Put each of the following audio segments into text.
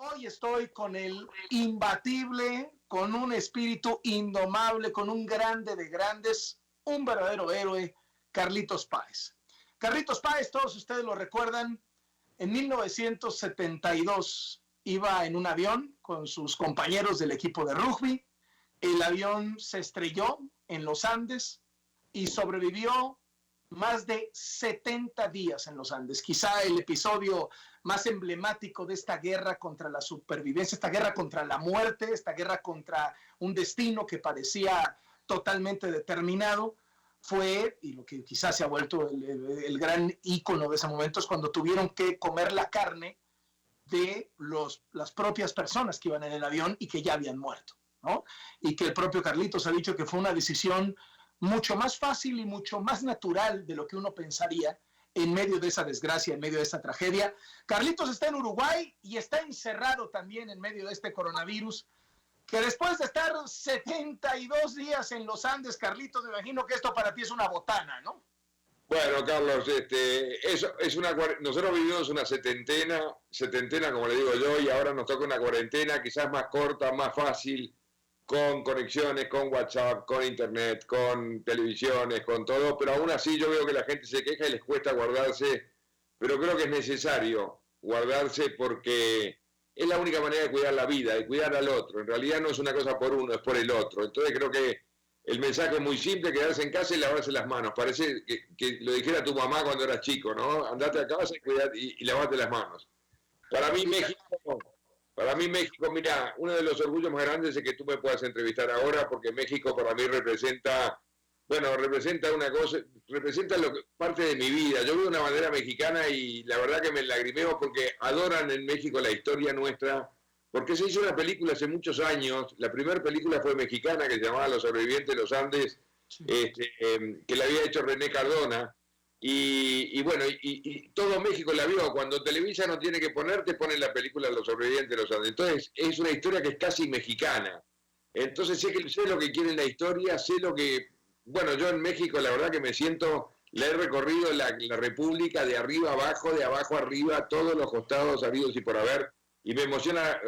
Hoy estoy con el imbatible, con un espíritu indomable, con un grande de grandes, un verdadero héroe, Carlitos Páez. Carlitos Páez, todos ustedes lo recuerdan, en 1972 iba en un avión con sus compañeros del equipo de rugby. El avión se estrelló en los Andes y sobrevivió más de 70 días en los Andes. Quizá el episodio más emblemático de esta guerra contra la supervivencia, esta guerra contra la muerte, esta guerra contra un destino que parecía totalmente determinado, fue, y lo que quizás se ha vuelto el gran ícono de ese momento, es cuando tuvieron que comer la carne de las propias personas que iban en el avión y que ya habían muerto, ¿no? Y que el propio Carlitos ha dicho que fue una decisión mucho más fácil y mucho más natural de lo que uno pensaría en medio de esa desgracia, en medio de esa tragedia. Carlitos está en Uruguay y está encerrado también en medio de este coronavirus, que después de estar 72 días en los Andes, Carlitos, me imagino que esto para ti es una botana, ¿no? Bueno, Carlos, nosotros vivimos una setentena como le digo yo, y ahora nos toca una cuarentena quizás más corta, más fácil, con conexiones, con WhatsApp, con internet, con televisiones, con todo, pero aún así yo veo que la gente se queja y les cuesta guardarse, pero creo que es necesario guardarse porque es la única manera de cuidar la vida, de cuidar al otro. En realidad no es una cosa por uno, es por el otro. Entonces creo que el mensaje es muy simple: quedarse en casa y lavarse las manos. Parece que lo dijera tu mamá cuando eras chico, ¿no? Andate a casa y lavate las manos. Para mí México, mira, uno de los orgullos más grandes es que tú me puedas entrevistar ahora, porque México para mí representa una cosa, representa parte de mi vida. Yo veo una bandera mexicana y la verdad que me lagrimeo porque adoran en México la historia nuestra, porque se hizo una película hace muchos años. La primera película fue mexicana, que se llamaba Los sobrevivientes de los Andes, sí. Que la había hecho René Cardona. Y todo México la vio. Cuando Televisa no tiene que poner, te ponen la película Los sobrevivientes de los Andes. Entonces es una historia que es casi mexicana. Entonces sé lo que quiere la historia, bueno, yo en México la verdad que me siento, la he recorrido la República de arriba abajo, de abajo arriba, todos los costados habidos y por haber, y me emociona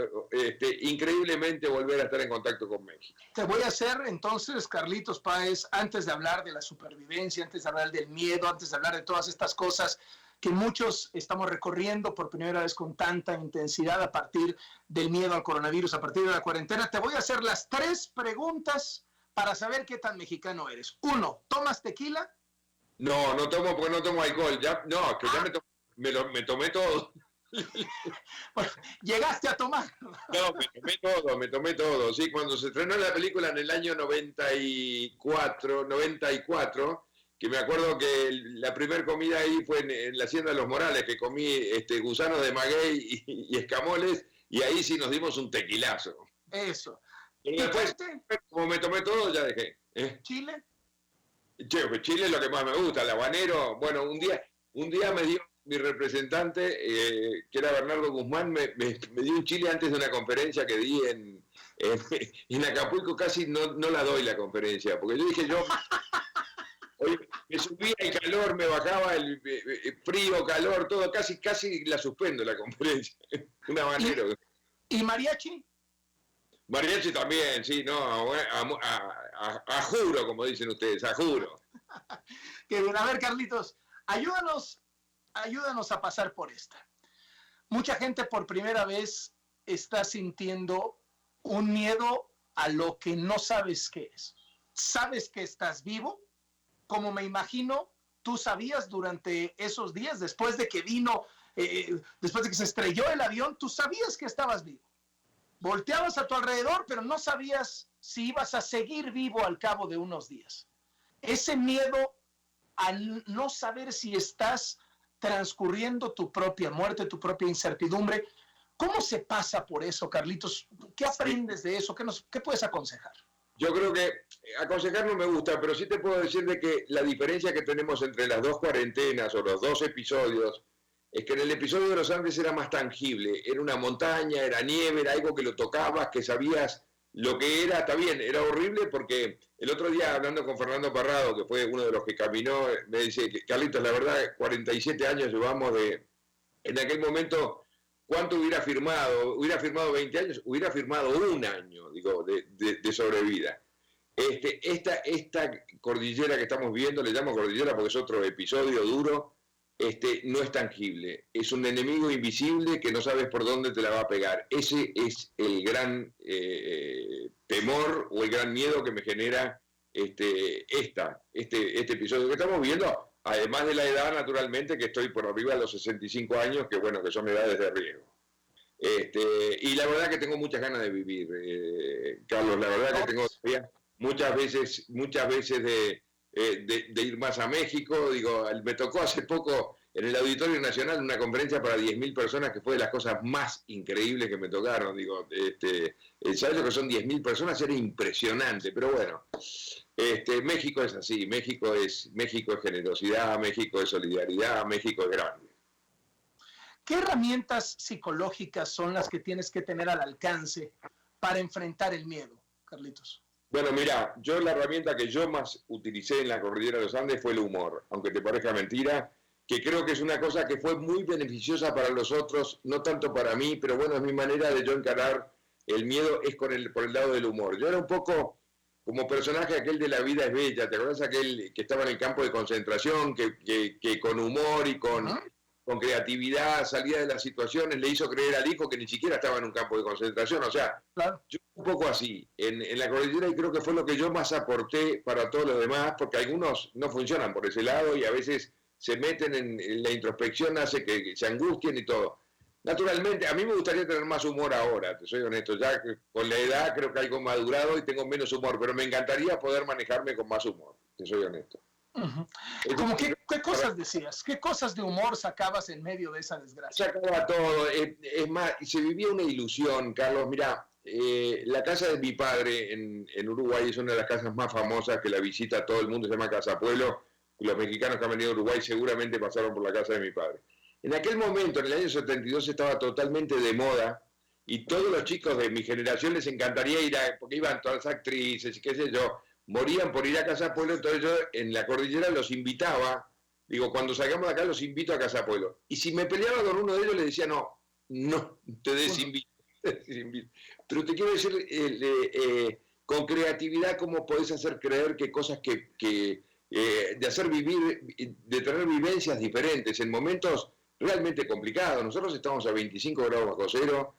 increíblemente volver a estar en contacto con México. Te voy a hacer entonces, Carlitos Páez, antes de hablar de la supervivencia, antes de hablar del miedo, antes de hablar de todas estas cosas que muchos estamos recorriendo por primera vez con tanta intensidad a partir del miedo al coronavirus, a partir de la cuarentena, te voy a hacer las 3 preguntas para saber qué tan mexicano eres. 1, ¿tomas tequila? No, no tomo porque no tomo alcohol. Ya me tomé todo. Bueno, llegaste a tomar. No, me tomé todo. Sí, cuando se estrenó la película en el año 94, que me acuerdo que la primera comida ahí fue en la Hacienda de los Morales, que comí gusanos de maguey y escamoles, y ahí sí nos dimos un tequilazo. Eso. Y después, como me tomé todo, ya dejé. ¿Chile? Chile es lo que más me gusta, el habanero. Bueno, un día me dio mi representante, que era Bernardo Guzmán, me dio un chile antes de una conferencia que di en Acapulco. Casi no la doy la conferencia, porque yo dije oye, me subía el calor, me bajaba el frío, calor, todo, casi la suspendo la conferencia. Un habanero. ¿Y mariachi? Mariachi también, sí, no, a juro, como dicen ustedes, a juro. Que bien. A ver, Carlitos, ayúdanos a pasar por esta. Mucha gente por primera vez está sintiendo un miedo a lo que no sabes qué es. Sabes que estás vivo, como me imagino tú sabías durante esos días, después de que después de que se estrelló el avión, tú sabías que estabas vivo. Volteabas a tu alrededor, pero no sabías si ibas a seguir vivo al cabo de unos días. Ese miedo a no saber si estás transcurriendo tu propia muerte, tu propia incertidumbre. ¿Cómo se pasa por eso, Carlitos? ¿Qué aprendes de eso? ¿Qué puedes aconsejar? Yo creo que aconsejar no me gusta, pero sí te puedo decir de que la diferencia que tenemos entre las 2 cuarentenas o los 2 episodios es que en el episodio de los Andes era más tangible, era una montaña, era nieve, era algo que lo tocabas, que sabías lo que era. Está bien, era horrible porque el otro día hablando con Fernando Parrado, que fue uno de los que caminó, me dice que Carlitos, la verdad, 47 años llevamos en aquel momento ¿cuánto hubiera firmado? ¿Hubiera firmado 20 años? Hubiera firmado un año, digo, de sobrevida. Esta cordillera que estamos viendo, le llamo cordillera porque es otro episodio duro, no es tangible. Es un enemigo invisible que no sabes por dónde te la va a pegar. Ese es el gran temor o el gran miedo que me genera este episodio que estamos viendo, además de la edad, naturalmente, que estoy por arriba de los 65 años, que bueno, que son edades de riesgo. Y la verdad que tengo muchas ganas de vivir, Carlos, la verdad que tengo muchas veces de ir más a México. Digo, me tocó hace poco en el Auditorio Nacional una conferencia para 10.000 personas que fue de las cosas más increíbles que me tocaron. Digo, ¿sabes lo que son 10.000 personas? Era impresionante, pero bueno, México es así, México es generosidad, México es solidaridad, México es grande. ¿Qué herramientas psicológicas son las que tienes que tener al alcance para enfrentar el miedo, Carlitos? Bueno, mira, yo la herramienta que yo más utilicé en la Cordillera de los Andes fue el humor, aunque te parezca mentira, que creo que es una cosa que fue muy beneficiosa para los otros, no tanto para mí, pero bueno, es mi manera de yo encarar el miedo, es por el lado del humor. Yo era un poco como personaje aquel de La vida es bella, ¿te acuerdas aquel que estaba en el campo de concentración, que con humor y con creatividad salía de las situaciones, le hizo creer al hijo que ni siquiera estaba en un campo de concentración? O sea, claro, yo un poco así, en la cordillera, y creo que fue lo que yo más aporté para todos los demás, porque algunos no funcionan por ese lado y a veces se meten en la introspección, hace que se angustien y todo. Naturalmente, a mí me gustaría tener más humor ahora, te soy honesto, ya con la edad creo que algo madurado y tengo menos humor, pero me encantaría poder manejarme con más humor, te soy honesto. ¿Cómo qué cosas decías? ¿Qué cosas de humor sacabas en medio de esa desgracia? Sacaba todo, es más, se vivía una ilusión, Carlos. Mira, la casa de mi padre en Uruguay es una de las casas más famosas que la visita todo el mundo, se llama Casa Pueblo, y los mexicanos que han venido a Uruguay seguramente pasaron por la casa de mi padre. En aquel momento, en el año 72, estaba totalmente de moda, y todos los chicos de mi generación les encantaría ir porque iban todas las actrices y qué sé yo, morían por ir a Casa Pueblo. Entonces yo en la cordillera los invitaba, digo, cuando salgamos de acá los invito a Casa Pueblo. Y si me peleaba con uno de ellos, le decía, no, te desinvito. Pero te quiero decir, con creatividad, cómo podés hacer creer que cosas de hacer vivir, de tener vivencias diferentes en momentos realmente complicados. Nosotros estamos a 25 grados bajo cero,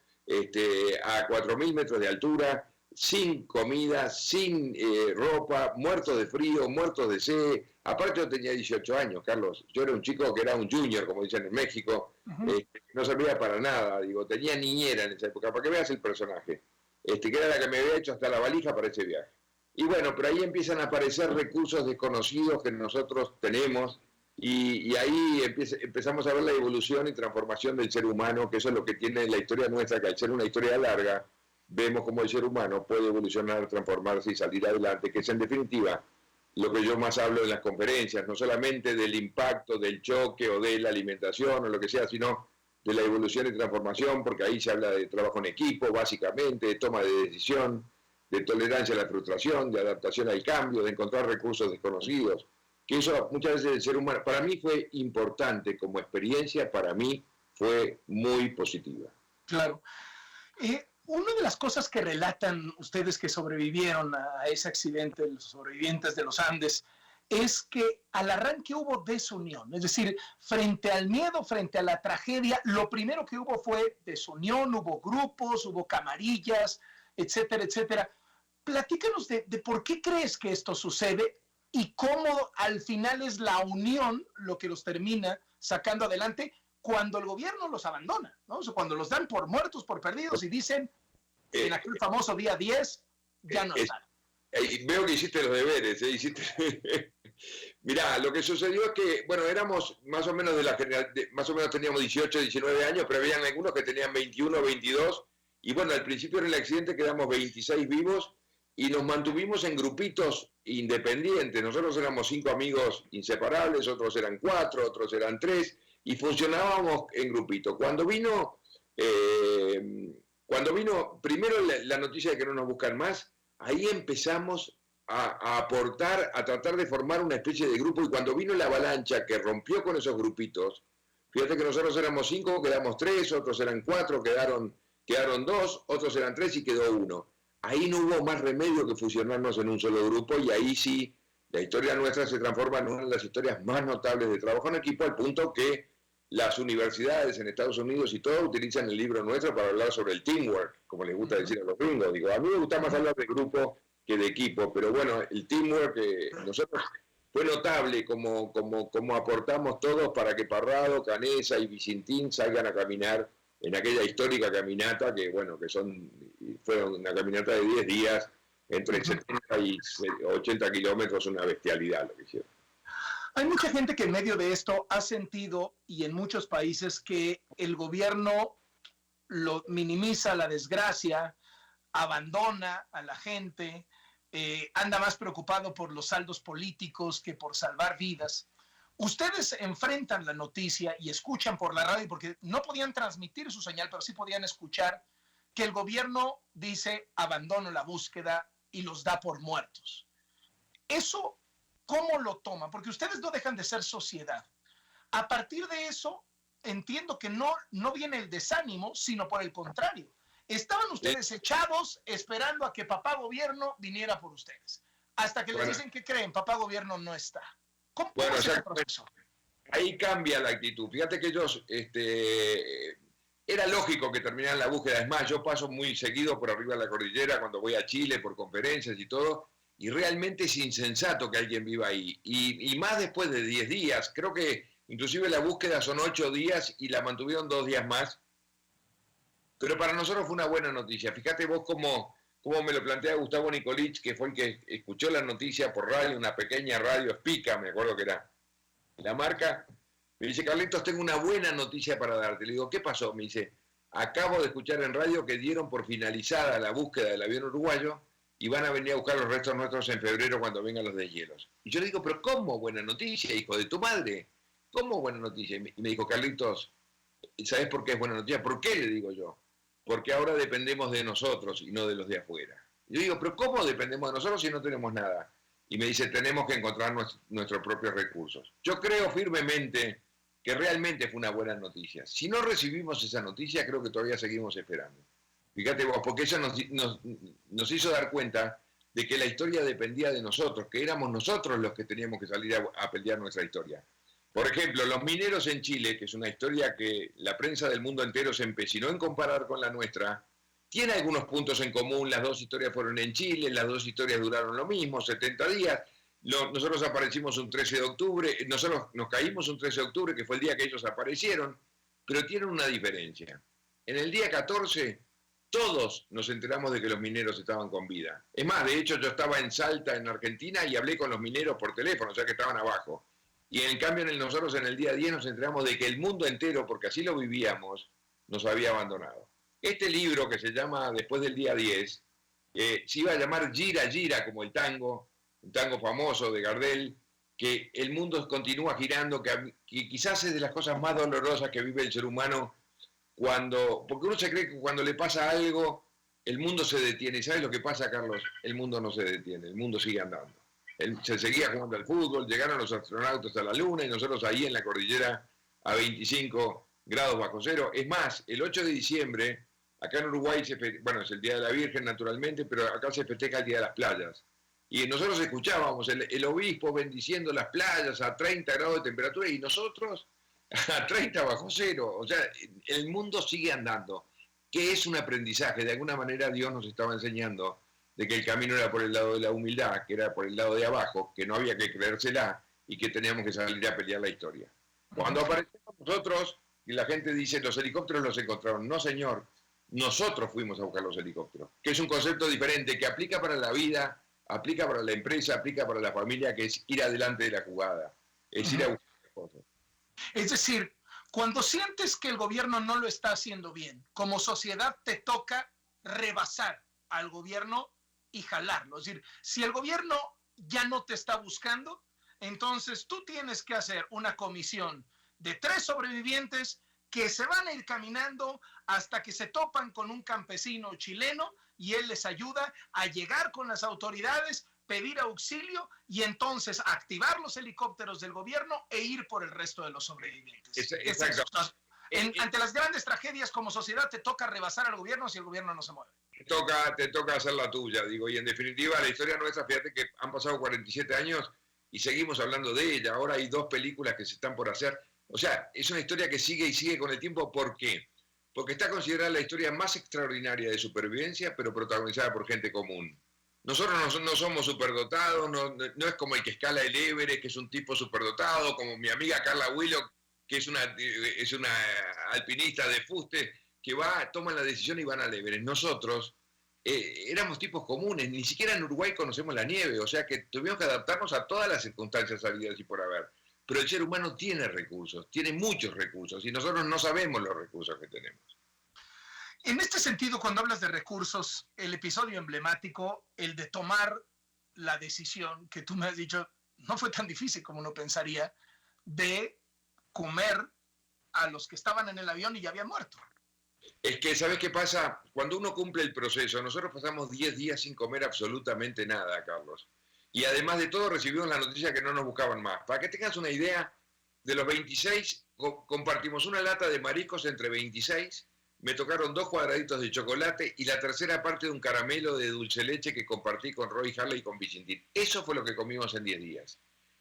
a 4.000 metros de altura, sin comida, sin ropa, muertos de frío, muertos de sed. Aparte yo tenía 18 años, Carlos. Yo era un chico que era un junior, como dicen en México. No servía para nada, digo, tenía niñera en esa época, para que veas el personaje, que era la que me había hecho hasta la valija para ese viaje. Y bueno, pero ahí empiezan a aparecer recursos desconocidos que nosotros tenemos, y ahí empezamos a ver la evolución y transformación del ser humano, que eso es lo que tiene la historia nuestra, que al ser una historia larga, vemos cómo el ser humano puede evolucionar, transformarse y salir adelante, que es en definitiva lo que yo más hablo en las conferencias, no solamente del impacto, del choque o de la alimentación o lo que sea, sino de la evolución y transformación, porque ahí se habla de trabajo en equipo, básicamente, de toma de decisión, de tolerancia a la frustración, de adaptación al cambio, de encontrar recursos desconocidos, que eso muchas veces el ser humano, para mí fue importante como experiencia, para mí fue muy positiva. Claro. Una de las cosas que relatan ustedes que sobrevivieron a ese accidente, los sobrevivientes de los Andes, es que al arranque hubo desunión. Es decir, frente al miedo, frente a la tragedia, lo primero que hubo fue desunión, hubo grupos, hubo camarillas, etcétera, etcétera. Platícanos de por qué crees que esto sucede y cómo al final es la unión lo que los termina sacando adelante cuando el gobierno los abandona, ¿no? O sea, cuando los dan por muertos, por perdidos y dicen, en aquel famoso día 10, ya no están. Veo que hiciste los deberes, Mirá, lo que sucedió es que, bueno, éramos más o menos más o menos teníamos 18, 19 años, pero habían algunos que tenían 21, 22, y bueno, al principio en el accidente quedamos 26 vivos y nos mantuvimos en grupitos independientes. Nosotros éramos 5 amigos inseparables, otros eran 4, otros eran 3, y funcionábamos en grupito. Cuando vino primero la noticia de que no nos buscan más, ahí empezamos a aportar, a tratar de formar una especie de grupo, y cuando vino la avalancha que rompió con esos grupitos, Fíjate que nosotros éramos 5, quedamos 3, otros eran 4, quedaron 2, otros eran 3 y quedó 1. Ahí no hubo más remedio que fusionarnos en un solo grupo y ahí sí la historia nuestra se transforma en una de las historias más notables de trabajo en equipo, al punto que las universidades en Estados Unidos y todo utilizan el libro nuestro para hablar sobre el teamwork, como les gusta decir a los gringos. Digo, a mí me gusta más hablar de grupo que de equipo, pero bueno, el teamwork nosotros fue notable como aportamos todos para que Parrado, Canesa y Vicentín salgan a caminar en aquella histórica caminata que, bueno, fue una caminata de 10 días, entre 70 y 80 kilómetros, una bestialidad lo que hicieron. Hay mucha gente que en medio de esto ha sentido, y en muchos países, que el gobierno lo minimiza la desgracia, abandona a la gente, anda más preocupado por los saldos políticos que por salvar vidas. Ustedes enfrentan la noticia y escuchan por la radio, porque no podían transmitir su señal, pero sí podían escuchar que el gobierno dice abandono la búsqueda y los da por muertos. Eso, ¿cómo lo toman? Porque ustedes no dejan de ser sociedad. A partir de eso, entiendo que no viene el desánimo, sino por el contrario. Estaban ustedes echados esperando a que papá gobierno viniera por ustedes. Hasta que les dicen que creen, papá gobierno no está. ¿Cómo es ese proceso? Ahí cambia la actitud. Fíjate que ellos, era lógico que terminaran la búsqueda. Es más, yo paso muy seguido por arriba de la cordillera cuando voy a Chile por conferencias y todo, y realmente es insensato que alguien viva ahí. Y más después de 10 días. Creo que inclusive la búsqueda son 8 días y la mantuvieron 2 días más. Pero para nosotros fue una buena noticia. Fíjate vos cómo me lo plantea Gustavo Nicolich, que fue el que escuchó la noticia por radio, una pequeña radio Spica, me acuerdo que era la marca. Me dice, Carlitos, tengo una buena noticia para darte. Le digo, ¿qué pasó? Me dice, acabo de escuchar en radio que dieron por finalizada la búsqueda del avión uruguayo y van a venir a buscar los restos nuestros en febrero cuando vengan los deshielos. Y yo le digo, pero ¿cómo buena noticia, hijo de tu madre? ¿Cómo buena noticia? Y me dijo, Carlitos, ¿sabes por qué es buena noticia? ¿Por qué? Le digo yo. Porque ahora dependemos de nosotros y no de los de afuera. Yo digo, pero ¿cómo dependemos de nosotros si no tenemos nada? Y me dice, tenemos que encontrar nuestros propios recursos. Yo creo firmemente que realmente fue una buena noticia. Si no recibimos esa noticia, creo que todavía seguimos esperando. Fíjate vos, porque eso nos hizo dar cuenta de que la historia dependía de nosotros, que éramos nosotros los que teníamos que salir a pelear nuestra historia. Por ejemplo, los mineros en Chile, que es una historia que la prensa del mundo entero se empecinó en comparar con la nuestra, tiene algunos puntos en común. Las dos historias fueron en Chile, las dos historias duraron lo mismo, 70 días. Nosotros aparecimos un 13 de octubre, nosotros nos caímos un 13 de octubre, que fue el día que ellos aparecieron, pero tienen una diferencia. En el día 14, todos nos enteramos de que los mineros estaban con vida. Es más, de hecho, yo estaba en Salta, en Argentina, y hablé con los mineros por teléfono, o sea que estaban abajo. Y en cambio nosotros en el día 10 nos enteramos de que el mundo entero, porque así lo vivíamos, nos había abandonado. Este libro que se llama Después del día 10, se iba a llamar Gira Gira, como el tango, un tango famoso de Gardel, que el mundo continúa girando, que quizás es de las cosas más dolorosas que vive el ser humano, porque uno se cree que cuando le pasa algo, el mundo se detiene. ¿Y sabes lo que pasa, Carlos? El mundo no se detiene, el mundo sigue andando. Se seguía jugando al fútbol, llegaron los astronautas a la Luna y nosotros ahí en la cordillera a 25 grados bajo cero. Es más, el 8 de diciembre, acá en Uruguay, es el Día de la Virgen naturalmente, pero acá se festeja el Día de las Playas. Y nosotros escuchábamos el obispo bendiciendo las playas a 30 grados de temperatura y nosotros a 30 bajo cero. O sea, el mundo sigue andando. ¿Qué es un aprendizaje? De alguna manera Dios nos estaba enseñando de que el camino era por el lado de la humildad, que era por el lado de abajo, que no había que creérsela y que teníamos que salir a pelear la historia. Cuando aparecemos nosotros, y la gente dice, los helicópteros los encontraron. No, señor, nosotros fuimos a buscar los helicópteros, que es un concepto diferente, que aplica para la vida, aplica para la empresa, aplica para la familia, que es ir adelante de la jugada, es ir a buscar las cosas. Es decir, cuando sientes que el gobierno no lo está haciendo bien, como sociedad te toca rebasar al gobierno y jalarlo. Es decir, si el gobierno ya no te está buscando, entonces tú tienes que hacer una comisión de 3 sobrevivientes que se van a ir caminando hasta que se topan con un campesino chileno y él les ayuda a llegar con las autoridades, pedir auxilio y entonces activar los helicópteros del gobierno e ir por el resto de los sobrevivientes. Exacto. Ante las grandes tragedias como sociedad te toca rebasar al gobierno si el gobierno no se mueve. Te toca hacer la tuya, digo, y en definitiva la historia nuestra, fíjate que han pasado 47 años y seguimos hablando de ella. Ahora hay 2 películas que se están por hacer. O sea, es una historia que sigue y sigue con el tiempo. ¿Por qué? Porque está considerada la historia más extraordinaria de supervivencia, pero protagonizada por gente común. Nosotros no somos superdotados, no es como el que escala el Everest, que es un tipo superdotado, como mi amiga Carla Willock, que es una alpinista de fuste, que toman la decisión y van al Everest. Nosotros éramos tipos comunes, ni siquiera en Uruguay conocemos la nieve, o sea que tuvimos que adaptarnos a todas las circunstancias habidas y por haber. Pero el ser humano tiene recursos, tiene muchos recursos, y nosotros no sabemos los recursos que tenemos. En este sentido, cuando hablas de recursos, el episodio emblemático, el de tomar la decisión, que tú me has dicho, no fue tan difícil como uno pensaría, de comer a los que estaban en el avión y ya habían muerto. Es que, ¿sabes qué pasa? Cuando uno cumple el proceso, nosotros pasamos 10 días sin comer absolutamente nada, Carlos. Y además de todo recibimos la noticia que no nos buscaban más. Para que tengas una idea, de los 26 compartimos una lata de mariscos entre 26, me tocaron 2 cuadraditos de chocolate y la tercera parte de un caramelo de dulce leche que compartí con Roy Harley y con Vicentín. Eso fue lo que comimos en 10 días.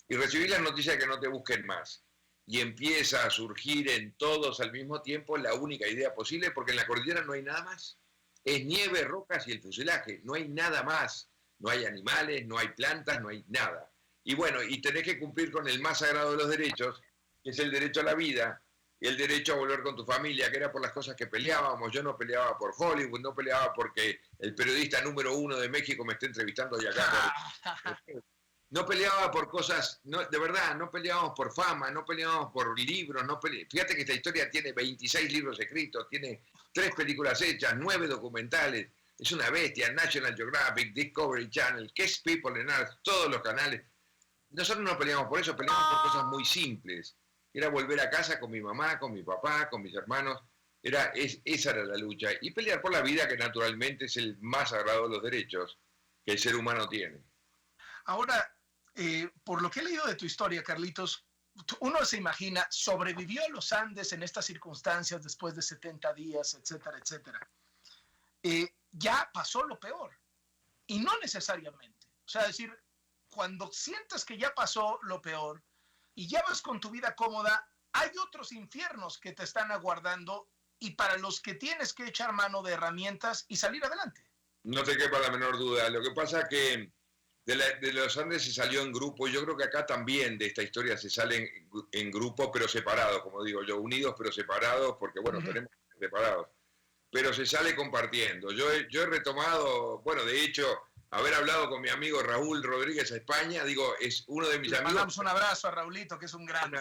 Y recibí la noticia de que no te busquen más. Y empieza a surgir en todos al mismo tiempo la única idea posible, porque en la cordillera no hay nada más. Es nieve, rocas y el fuselaje, no hay nada más. No hay animales, no hay plantas, no hay nada. Y bueno, y tenés que cumplir con el más sagrado de los derechos, que es el derecho a la vida, y el derecho a volver con tu familia, que era por las cosas que peleábamos. Yo no peleaba por Hollywood, no peleaba porque el periodista número 1 de México me esté entrevistando hoy acá. No peleaba por cosas, de verdad, no peleábamos por fama, no peleábamos por libros. Fíjate que esta historia tiene 26 libros escritos, tiene 3 películas hechas, 9 documentales. Es una bestia, National Geographic, Discovery Channel, Kiss People in Earth, todos los canales. Nosotros no peleamos por eso, peleamos por cosas muy simples. Era volver a casa con mi mamá, con mi papá, con mis hermanos. Esa era la lucha. Y pelear por la vida, que naturalmente es el más sagrado de los derechos que el ser humano tiene. Ahora, por lo que he leído de tu historia, Carlitos, uno se imagina, sobrevivió a los Andes en estas circunstancias después de 70 días, etcétera, etcétera. Ya pasó lo peor. Y no necesariamente. O sea, decir, cuando sientas que ya pasó lo peor y ya vas con tu vida cómoda, hay otros infiernos que te están aguardando y para los que tienes que echar mano de herramientas y salir adelante. No te quepa la menor duda. Lo que pasa es que de los Andes se salió en grupo, y yo creo que acá también de esta historia se sale en grupo, pero separados, como digo yo, unidos pero separados, porque bueno, tenemos que ser separados. Pero se sale compartiendo. Yo he retomado, bueno, de hecho, haber hablado con mi amigo Raúl Rodríguez a España, digo, es uno de mis amigos. Mandamos un abrazo a Raulito, que es un grande.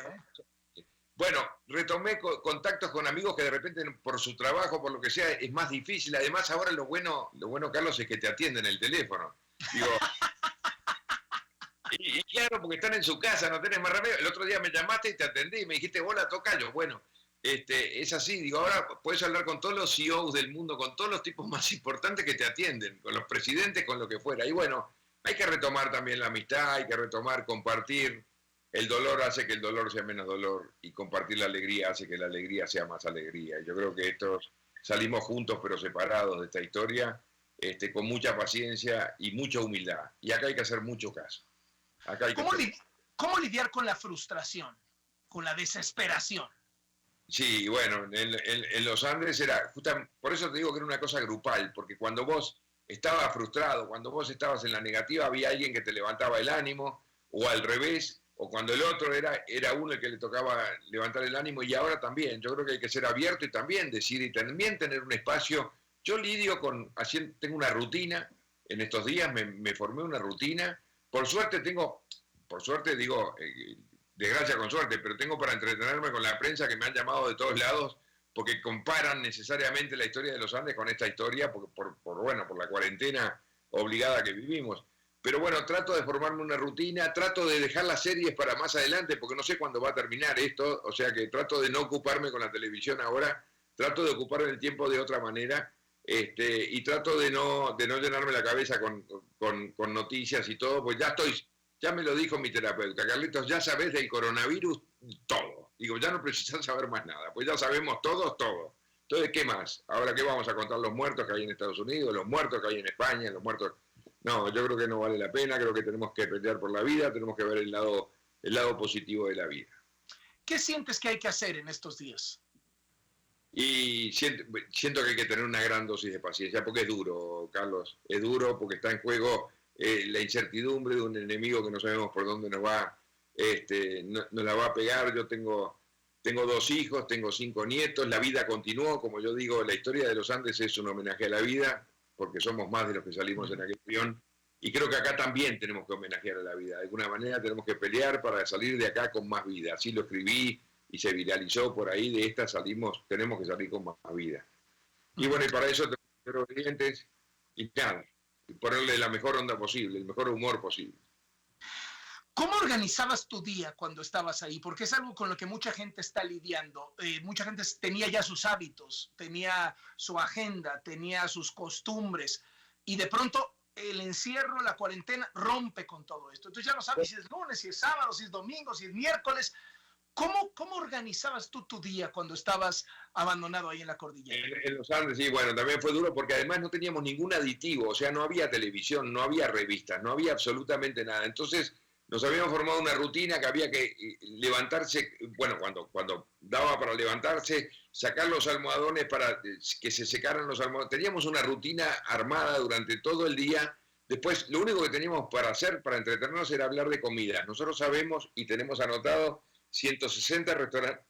Bueno, retomé contactos con amigos que de repente por su trabajo, por lo que sea, es más difícil. Además, ahora lo bueno, Carlos, es que te atienden el teléfono. Digo, y claro, porque están en su casa, no tenés más remedio. El otro día me llamaste y te atendí y me dijiste, hola, tocayo. Bueno, es así, digo, ahora puedes hablar con todos los CEOs del mundo, con todos los tipos más importantes que te atienden, con los presidentes, con lo que fuera. Y bueno, hay que retomar también la amistad, hay que retomar, compartir. El dolor hace que el dolor sea menos dolor, y compartir la alegría hace que la alegría sea más alegría. Y yo creo que estos salimos juntos pero separados de esta historia, con mucha paciencia y mucha humildad. Y acá hay que hacer mucho caso. Acá hay ¿Cómo lidiar con la frustración, con la desesperación? Sí, bueno, en los Andes era, justamente, por eso te digo que era una cosa grupal, porque cuando vos estabas frustrado, cuando vos estabas en la negativa, había alguien que te levantaba el ánimo, o al revés, o cuando el otro era uno el que le tocaba levantar el ánimo. Y ahora también, yo creo que hay que ser abierto y también decir, y también tener un espacio. Yo lidio tengo una rutina, en estos días me formé una rutina, por suerte digo, desgracia con suerte, pero tengo para entretenerme con la prensa, que me han llamado de todos lados, porque comparan necesariamente la historia de los Andes con esta historia, por la cuarentena obligada que vivimos. Pero bueno, trato de formarme una rutina, trato de dejar las series para más adelante, porque no sé cuándo va a terminar esto, o sea que trato de no ocuparme con la televisión ahora, trato de ocuparme el tiempo de otra manera, y trato de no llenarme la cabeza con noticias y todo, pues ya me lo dijo mi terapeuta, Carlitos, ya sabes del coronavirus todo. Digo, ya no precisas saber más nada, pues ya sabemos todo. Entonces, ¿qué más? Ahora, ¿qué vamos a contar? Los muertos que hay en Estados Unidos, los muertos que hay en España, los muertos... No, yo creo que no vale la pena, creo que tenemos que pelear por la vida, tenemos que ver el lado positivo de la vida. ¿Qué sientes que hay que hacer en estos días? Y siento que hay que tener una gran dosis de paciencia, porque es duro, Carlos, es duro porque está en juego la incertidumbre de un enemigo que no sabemos por dónde nos la va a pegar. Yo tengo 2 hijos, tengo 5 nietos, la vida continuó, como yo digo, la historia de los Andes es un homenaje a la vida, porque somos más de los que salimos en aquel avión, y creo que acá también tenemos que homenajear a la vida, de alguna manera tenemos que pelear para salir de acá con más vida, así lo escribí y se viralizó por ahí, de esta tenemos que salir con más vida. Y bueno, y para eso tenemos que ser obedientes y nada, y ponerle la mejor onda posible, el mejor humor posible. ¿Cómo organizabas tu día cuando estabas ahí? Porque es algo con lo que mucha gente está lidiando. Mucha gente tenía ya sus hábitos, tenía su agenda, tenía sus costumbres, y de pronto el encierro, la cuarentena, rompe con todo esto. Entonces ya no sabes si es lunes, si es sábado, si es domingo, si es miércoles. ¿Cómo organizabas tú tu día cuando estabas abandonado ahí en la cordillera? En los Andes, sí, bueno, también fue duro porque además no teníamos ningún aditivo, o sea, no había televisión, no había revistas, no había absolutamente nada. Entonces nos habíamos formado una rutina que había que levantarse, bueno, cuando daba para levantarse, sacar los almohadones para que se secaran los almohadones. Teníamos una rutina armada durante todo el día. Después, lo único que teníamos para hacer, para entretenernos, era hablar de comida. Nosotros sabemos y tenemos anotado 160 restaurantes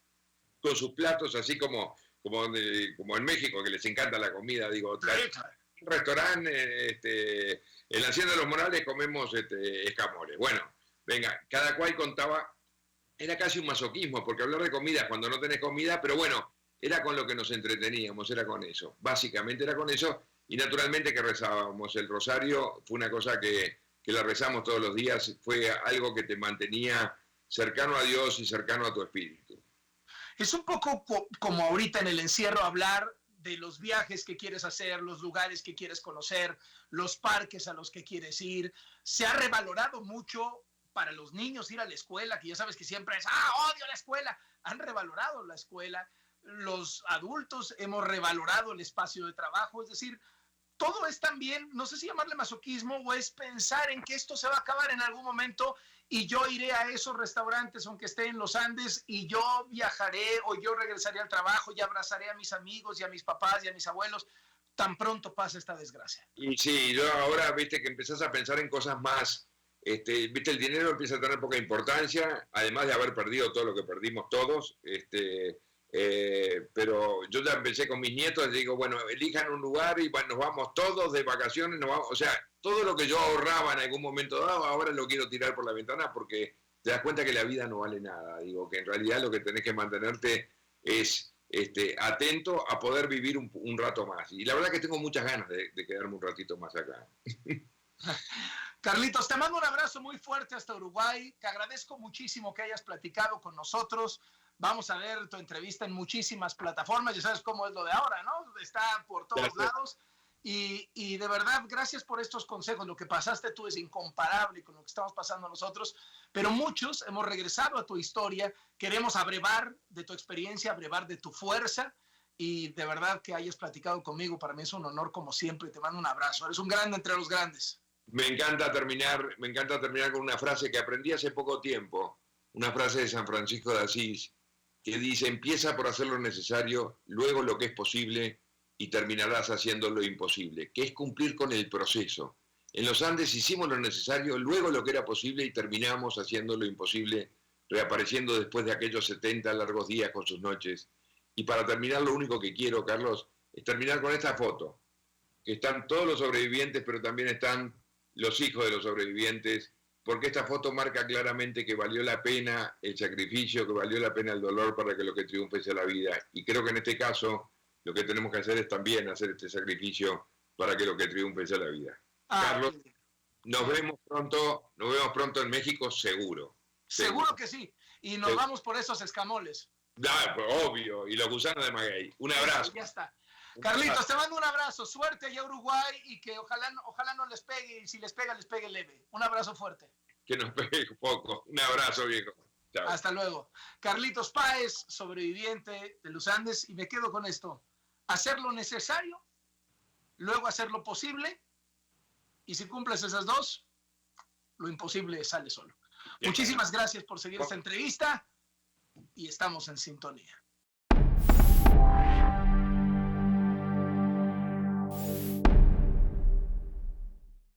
con sus platos, así como en México, que les encanta la comida. Digo, un restaurante, en la Hacienda de los Morales comemos escamoles. Bueno, venga, cada cual contaba, era casi un masoquismo, porque hablar de comida cuando no tenés comida, pero bueno, era con lo que nos entreteníamos, era con eso, básicamente era con eso, y naturalmente que rezábamos. El rosario fue una cosa que la rezamos todos los días, fue algo que te mantenía cercano a Dios y cercano a tu espíritu. Es un poco como ahorita en el encierro hablar de los viajes que quieres hacer, los lugares que quieres conocer, los parques a los que quieres ir. Se ha revalorado mucho para los niños ir a la escuela, que ya sabes que siempre es, odio la escuela. Han revalorado la escuela. Los adultos hemos revalorado el espacio de trabajo. Es decir, todo es también, no sé si llamarle masoquismo o es pensar en que esto se va a acabar en algún momento y yo iré a esos restaurantes aunque esté en los Andes y yo viajaré o yo regresaré al trabajo y abrazaré a mis amigos y a mis papás y a mis abuelos tan pronto pasa esta desgracia. Y sí, yo ahora, viste, que empezás a pensar en cosas más, viste, el dinero empieza a tener poca importancia, además de haber perdido todo lo que perdimos todos, pero yo ya empecé con mis nietos y digo, bueno, elijan un lugar y bueno, nos vamos todos de vacaciones, o sea, todo lo que yo ahorraba en algún momento dado, ahora lo quiero tirar por la ventana porque te das cuenta que la vida no vale nada. Digo, que en realidad lo que tenés que mantenerte es atento a poder vivir un rato más. Y la verdad que tengo muchas ganas de quedarme un ratito más acá. Carlitos, te mando un abrazo muy fuerte hasta Uruguay. Te agradezco muchísimo que hayas platicado con nosotros. Vamos a ver tu entrevista en muchísimas plataformas. Ya sabes cómo es lo de ahora, ¿no? Está por todos lados. Y de verdad, gracias por estos consejos. Lo que pasaste tú es incomparable con lo que estamos pasando nosotros, pero muchos hemos regresado a tu historia. Queremos abrevar de tu experiencia, abrevar de tu fuerza, y de verdad que hayas platicado conmigo, para mí es un honor como siempre. Te mando un abrazo. Eres un grande entre los grandes. Me encanta terminar con una frase que aprendí hace poco tiempo, una frase de San Francisco de Asís, que dice: empieza por hacer lo necesario, luego lo que es posible, y terminarás haciendo lo imposible, que es cumplir con el proceso. En los Andes hicimos lo necesario, luego lo que era posible, y terminamos haciendo lo imposible, reapareciendo después de aquellos 70 largos días con sus noches. Y para terminar, lo único que quiero, Carlos, es terminar con esta foto, que están todos los sobrevivientes, pero también están los hijos de los sobrevivientes, porque esta foto marca claramente que valió la pena el sacrificio, que valió la pena el dolor para que lo que triunfe sea la vida. Y creo que en este caso lo que tenemos que hacer es también hacer este sacrificio para que lo que triunfe sea la vida. Carlos, nos vemos pronto en México, seguro. Seguro que sí. Y nos vamos por esos escamoles. Obvio. Y los gusanos de maguey. Un abrazo. Ya está. Carlitos, te mando un abrazo, suerte allá a Uruguay y que ojalá no les pegue, y si les pegue leve. Un abrazo fuerte. Que nos pegue poco. Un abrazo, viejo. Chao. Hasta luego. Carlitos Páez, sobreviviente de los Andes, y me quedo con esto. Hacer lo necesario, luego hacer lo posible, y si cumples esas dos, lo imposible sale solo. Muchísimas gracias por seguir esta entrevista y estamos en sintonía.